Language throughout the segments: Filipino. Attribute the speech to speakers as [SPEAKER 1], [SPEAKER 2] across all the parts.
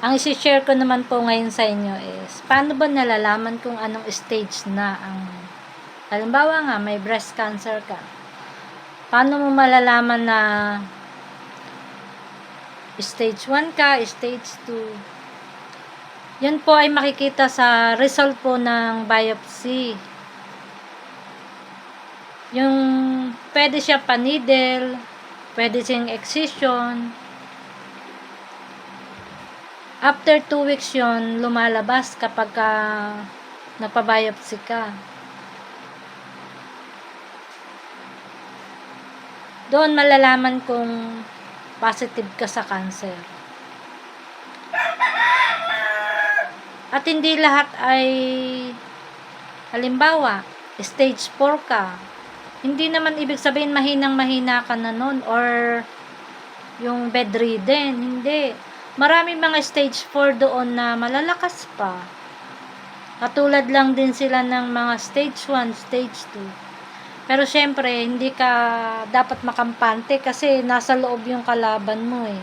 [SPEAKER 1] Ang isi-share ko naman po ngayon sa inyo is, paano ba nalalaman kung anong stage na ang, halimbawa nga, may breast cancer ka. Paano mo malalaman na stage 1 ka, stage 2? Yan po ay makikita sa result po ng biopsy. Yung pwede siya pa-needle, pwede siyang excision. After 2 weeks yon, lumalabas kapag nagpa-biopsy ka. Doon malalaman kung positive ka sa cancer. At hindi lahat ay, halimbawa, stage 4 ka. Hindi naman ibig sabihin mahinang-mahina ka na nun or yung bedridden. Hindi. Maraming mga stage 4 doon na malalakas pa. Katulad lang din sila ng mga stage 1, stage 2. Pero syempre, hindi ka dapat makampante kasi nasa loob yung kalaban mo eh.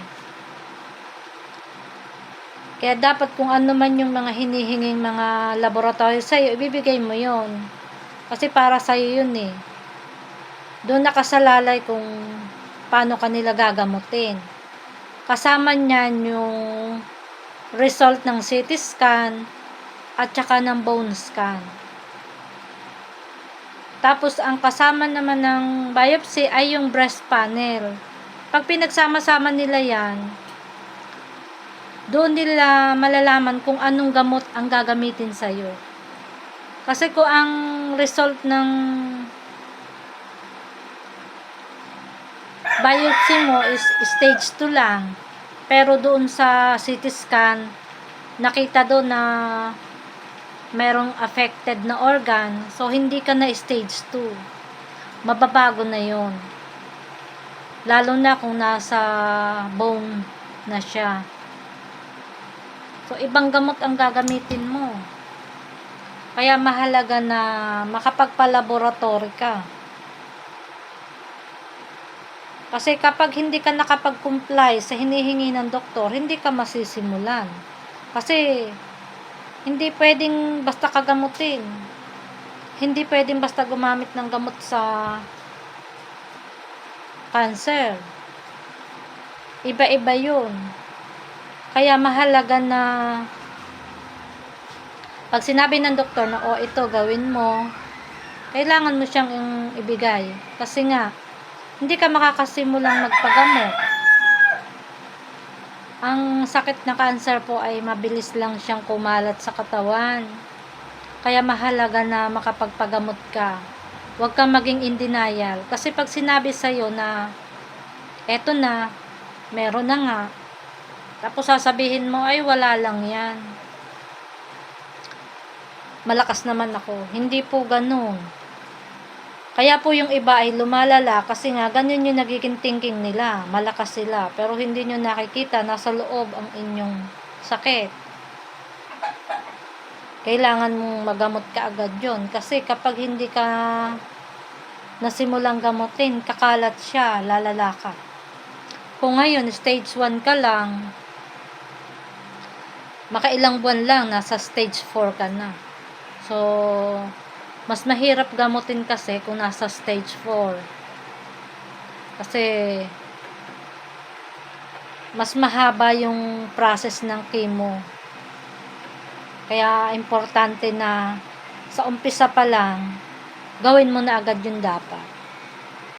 [SPEAKER 1] Kaya dapat kung ano man yung mga hinihinging mga laboratory sa'yo, ibibigay mo yon. Kasi para sa'yo yun eh. Doon nakasalalay kung paano kanila gagamutin. Kasama niyan yung result ng CT scan at saka ng bone scan. Tapos, ang kasama naman ng biopsy ay yung breast panel. Pag pinagsama-sama nila yan, doon nila malalaman kung anong gamot ang gagamitin sa'yo. Kasi kung ang result ng biopsy mo is stage 2 lang, pero doon sa CT scan, nakita doon na merong affected na organ, so hindi ka na stage 2. Mababago na yon. Lalo na kung nasa bone na siya. So, ibang gamot ang gagamitin mo. Kaya mahalaga na makapagpa-laboratory ka. Kasi kapag hindi ka nakapag-comply sa hinihingi ng doktor, hindi ka masisimulan. Kasi hindi pwedeng basta kagamutin. Hindi pwedeng basta gumamit ng gamot sa cancer. Iba-iba yun. Kaya mahalaga na pag sinabi ng doktor na, ito gawin mo, kailangan mo siyang ibigay. Kasi nga, hindi ka makakasimulang magpagamot. Ang sakit na cancer po ay mabilis lang siyang kumalat sa katawan. Kaya mahalaga na makapagpagamot ka. Huwag kang maging in denial. Kasi pag sinabi sa'yo na eto na, meron na nga, tapos sasabihin mo, ay wala lang yan. Malakas naman ako. Hindi po ganun. Kaya po yung iba ay lumalala kasi nga ganun yung nagiging thinking nila. Malakas sila. Pero hindi nyo nakikita, nasa loob ang inyong sakit. Kailangan mong magamot ka agad yun. Kasi kapag hindi ka nasimulang gamutin, kakalat siya, lalala ka. Kung ngayon, stage 1 ka lang, makailang buwan lang, nasa stage 4 ka na. So, mas mahirap gamutin kasi kung nasa stage 4. Kasi, mas mahaba yung process ng chemo. Kaya, importante na sa umpisa pa lang, gawin mo na agad yung dapat.